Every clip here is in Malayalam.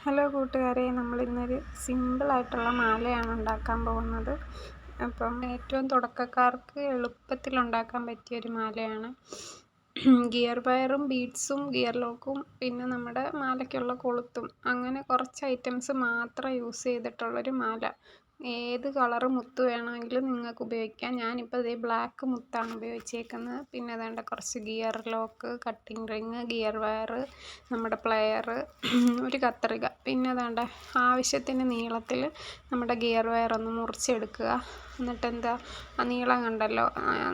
ഹലോ കൂട്ടുകാരെ, നമ്മളിന്നൊരു സിമ്പിളായിട്ടുള്ള മാലയാണ് ഉണ്ടാക്കാൻ പോകുന്നത്. അപ്പം ഏറ്റവും തുടക്കക്കാർക്ക് എളുപ്പത്തിൽ ഉണ്ടാക്കാൻ പറ്റിയൊരു മാലയാണ്. ഗിയർ വയറും ബീഡ്സും ഗിയർ ലോക്കും പിന്നെ നമ്മുടെ മാലയ്ക്കുള്ള കൊളുത്തും അങ്ങനെ കുറച്ച് ഐറ്റംസ് മാത്രം യൂസ് ചെയ്തിട്ടുള്ളൊരു മാല. ഏത് കളറ് മുത്ത് വേണമെങ്കിലും നിങ്ങൾക്ക് ഉപയോഗിക്കാം. ഞാനിപ്പോൾ ഇതേ ബ്ലാക്ക് മുത്താണ് ഉപയോഗിച്ചേക്കുന്നത്. പിന്നെ അതേണ്ട കുറച്ച് gear lock, cutting ring, gear wire, നമ്മുടെ പ്ലെയർ, ഒരു കത്രിക, പിന്നെ അതേണ്ട ആവശ്യത്തിന് നീളത്തിൽ നമ്മുടെ ഗിയർ വയർ ഒന്ന് മുറിച്ചെടുക്കുക. എന്നിട്ട് ആ നീളം കണ്ടല്ലോ,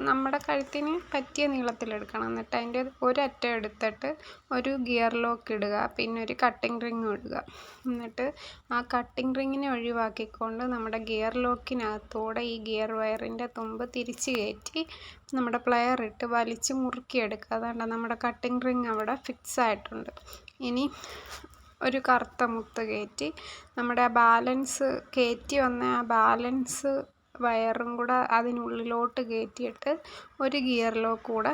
നമ്മുടെ കഴുത്തിന് പറ്റിയ നീളത്തിലെടുക്കണം. എന്നിട്ട് അതിൻ്റെ ഒരറ്റം എടുത്തിട്ട് ഒരു ഗിയർ ലോക്ക് ഇടുക, പിന്നെ ഒരു കട്ടിങ് റിങ് ഇടുക. എന്നിട്ട് ആ കട്ടിങ് റിങ്ങിനെ ഒഴിവാക്കിക്കൊണ്ട് നമ്മുടെ ഗിയർ ലോക്കിനകത്തൂടെ ഈ ഗിയർ വയറിൻ്റെ തുമ്പ് തിരിച്ച് കയറ്റി നമ്മുടെ പ്ലെയർ ഇട്ട് വലിച്ച് മുറുക്കിയെടുക്കുക. അതുകൊണ്ട് നമ്മുടെ കട്ടിങ് റിങ് അവിടെ ഫിക്സ് ആയിട്ടുണ്ട്. ഇനി ഒരു കറുത്ത മുത്ത് കയറ്റി നമ്മുടെ ആ ബാലൻസ് കയറ്റി വന്ന ആ ബാലൻസ് വയറും കൂടെ അതിനുള്ളിലോട്ട് കയറ്റിയിട്ട് ഒരു ഗിയർ ലോക്ക് കൂടെ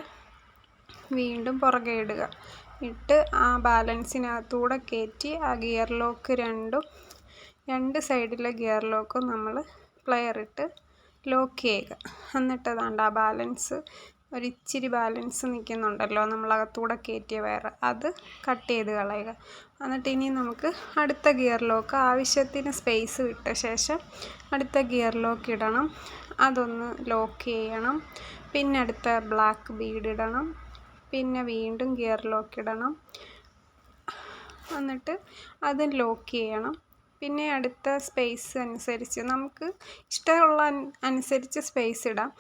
വീണ്ടും പുറകെ ഇടുക. ഇട്ട് ആ ബാലൻസിനകത്തൂടെ കയറ്റി ആ ഗിയർ ലോക്ക് രണ്ട് സൈഡിലെ ഗിയർ ലോക്കും നമ്മൾ പ്ലെയർ ഇട്ട് ലോക്ക് ചെയ്യുക. എന്നിട്ട് അതാണ്ട് ആ ബാലൻസ് ഒരിച്ചിരി ബാലൻസ് നിൽക്കുന്നുണ്ടല്ലോ നമ്മളകത്തൂടെ കയറ്റിയ വയർ, അത് കട്ട് ചെയ്ത് കളയുക. എന്നിട്ട് ഇനി നമുക്ക് അടുത്ത ഗിയർ ലോക്ക് ആവശ്യത്തിന് സ്പേസ് വിട്ട ശേഷം അടുത്ത ഗിയർ ലോക്ക് ഇടണം. അതൊന്ന് ലോക്ക് ചെയ്യണം. പിന്നെ അടുത്ത ബ്ലാക്ക് ബീഡ് ഇടണം. പിന്നെ വീണ്ടും ഗിയർ ലോക്ക് ഇടണം. എന്നിട്ട് അത് ലോക്ക് ചെയ്യണം. പിന്നെ അടുത്ത സ്പേസ് അനുസരിച്ച് നമുക്ക് ഇഷ്ടമുള്ള അനുസരിച്ച് സ്പേസ് ഇടാം.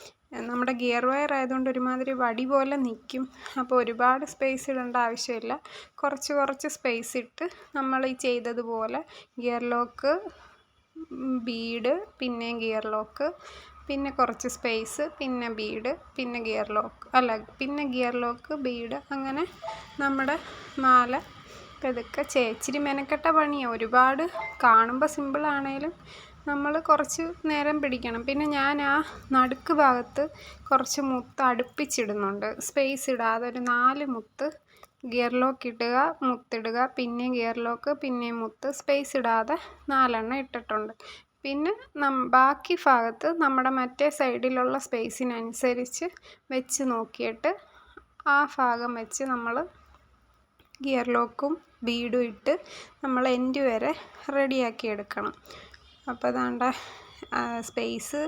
നമ്മുടെ ഗിയർ വയർ ആയതുകൊണ്ട് ഒരുമാതിരി വടി പോലെ നിൽക്കും. അപ്പോൾ ഒരുപാട് സ്പേസ് ഇടേണ്ട ആവശ്യമില്ല. കുറച്ച് സ്പേസ് ഇട്ട് നമ്മൾ ഈ ചെയ്തതുപോലെ ഗിയർ ലോക്ക്, ബീഡ്, പിന്നെ ഗിയർ ലോക്ക്, പിന്നെ കുറച്ച് സ്പേസ്, പിന്നെ ബീഡ്, പിന്നെ ഗിയർ ലോക്ക്, ബീഡ്, അങ്ങനെ നമ്മുടെ മാല പതുക്കെ ഇച്ചിരി മെനക്കെട്ട പണിയാണ്. ഒരുപാട് കാണുമ്പോൾ സിമ്പിളാണേലും നമ്മൾ കുറച്ച് നേരം പിടിക്കണം. പിന്നെ ഞാൻ ആ നടുക്ക് ഭാഗത്ത് കുറച്ച് മുത്ത് അടുപ്പിച്ചിടുന്നുണ്ട്, സ്പേസ് ഇടാതെ. ഒരു 4 മുത്ത് ഗിയർ ലോക്ക് ഇടുക, മുത്തിടുക, പിന്നെ ഗിയർ ലോക്ക്, പിന്നെ മുത്ത്, സ്പേസ് ഇടാതെ 4 എണ്ണം ഇട്ടിട്ടുണ്ട്. പിന്നെ ബാക്കി ഭാഗത്ത് നമ്മുടെ മറ്റേ സൈഡിലുള്ള സ്പേസിനനുസരിച്ച് വെച്ച് നോക്കിയിട്ട് ആ ഭാഗം വെച്ച് നമ്മൾ ഗിയർ ലോക്കും ബീഡും ഇട്ട് നമ്മൾ എൻഡ് വരെ റെഡിയാക്കി എടുക്കണം. അപ്പോൾ അതാണ്ട് സ്പേസ്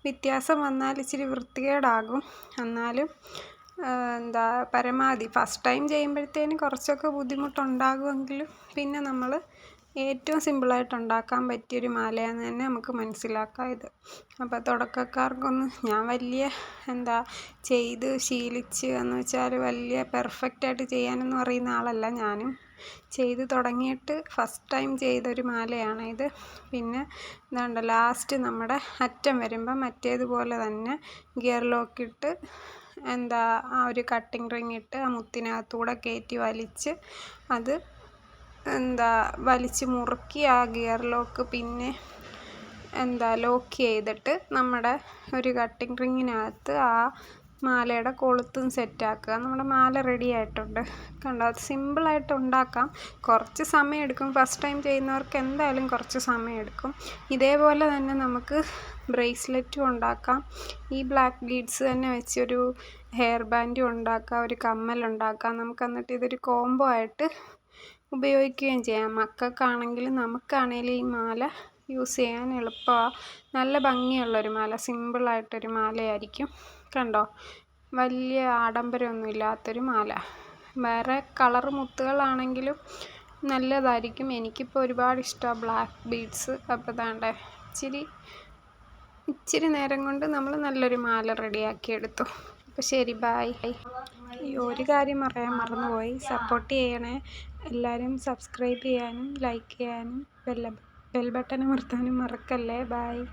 വ്യത്യാസം വന്നാൽ ഇച്ചിരി വൃത്തികേടാകും. എന്നാലും പരമാവധി ഫസ്റ്റ് ടൈം ചെയ്യുമ്പോഴത്തേന് കുറച്ചൊക്കെ ബുദ്ധിമുട്ടുണ്ടാകുമെങ്കിലും പിന്നെ നമ്മൾ ഏറ്റവും സിമ്പിളായിട്ട് ഉണ്ടാക്കാൻ പറ്റിയൊരു മാലയാണെന്ന് തന്നെ നമുക്ക് മനസ്സിലാക്കാം ഇത്. അപ്പോൾ തുടക്കക്കാർക്കൊന്നും ഞാൻ വലിയ ചെയ്ത് ശീലിച്ച് എന്ന് വെച്ചാൽ വലിയ പെർഫെക്റ്റായിട്ട് ചെയ്യാനൊന്നും അറിയുന്ന ആളല്ല. ഞാനും ചെയ്ത് തുടങ്ങിയിട്ട് ഫസ്റ്റ് ടൈം ചെയ്തൊരു മാലയാണ് ഇത്. പിന്നെ ലാസ്റ്റ് നമ്മുടെ അറ്റം വരുമ്പോൾ മറ്റേതുപോലെ തന്നെ ഗിയർ ലോക്കിട്ട് ആ ഒരു കട്ടിങ് റിങ് ഇട്ട് ആ മുത്തിനകത്തൂടെ കയറ്റി വലിച്ച് അത് വലിച്ച് മുറുക്കി ആ ഗിയർ ലോക്ക് പിന്നെ ലോക്ക് ചെയ്തിട്ട് നമ്മുടെ ഒരു കട്ടിങ് റിങ്ങിനകത്ത് ആ മാലയുടെ കൊളുത്തും സെറ്റാക്കുക. നമ്മുടെ മാല റെഡി ആയിട്ടുണ്ട്. കണ്ടോ, അത് സിമ്പിളായിട്ട് ഉണ്ടാക്കാം. കുറച്ച് സമയം എടുക്കും. ഫസ്റ്റ് ടൈം ചെയ്യുന്നവർക്ക് എന്തായാലും കുറച്ച് സമയം എടുക്കും. ഇതേപോലെ തന്നെ നമുക്ക് ബ്രേസ്ലെറ്റും ഉണ്ടാക്കാം. ഈ ബ്ലാക്ക് ബീഡ്സ് തന്നെ വെച്ചൊരു ഹെയർ ബാൻഡും ഉണ്ടാക്കാം, ഒരു കമ്മലുണ്ടാക്കാം. നമുക്ക് എന്നിട്ട് ഇതൊരു കോംബോ ആയിട്ട് ഉപയോഗിക്കുകയും ചെയ്യാം. മക്കൾക്കാണെങ്കിലും നമുക്കാണെങ്കിലും ഈ മാല യൂസ് ചെയ്യാൻ എളുപ്പമാണ്. നല്ല ഭംഗിയുള്ളൊരു മാല, സിമ്പിളായിട്ടൊരു മാലയായിരിക്കും. കണ്ടോ, വലിയ ആഡംബരമൊന്നും ഇല്ലാത്തൊരു മാല. വേറെ കളർ മുത്തുകളാണെങ്കിലും നല്ലതായിരിക്കും. എനിക്കിപ്പോൾ ഒരുപാട് ഇഷ്ടമാണ് ബ്ലാക്ക് ബീഡ്സ്. അപ്പോൾ ഇച്ചിരി നേരം കൊണ്ട് നമ്മൾ നല്ലൊരു മാല റെഡിയാക്കി എടുത്തു. അപ്പോൾ ശരി, ബായ്. ഒരു കാര്യം പറയാൻ മറന്നുപോയി, സപ്പോർട്ട് ചെയ്യണേ എല്ലാവരും. സബ്സ്ക്രൈബ് ചെയ്യാനും ലൈക്ക് ചെയ്യാനും ബെൽ ബട്ടൺ അമർത്താനും മറക്കല്ലേ. ബായ്.